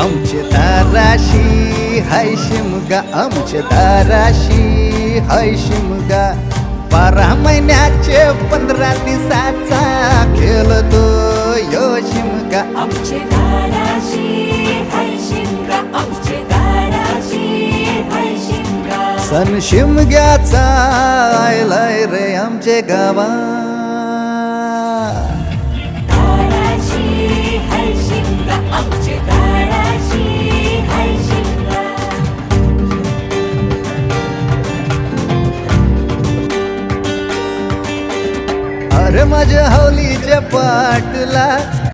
आमचे दाराशी हाय शिमगा, आमचे दाराशी हाय शिमगा. 12 महिन्याचे 15 दिवसाचा खेळतो यो शिमगा. आमचे दाराशी हाय शिमगा, आमचे दाराशी हाय शिमगा. सण शिमग्याचा आयलाय रे आमचे गावा. दाराशी हाय शिमगा, आमचे दाराशी हाय शिमगा. अरे माझ्या हौलीच्या पाटला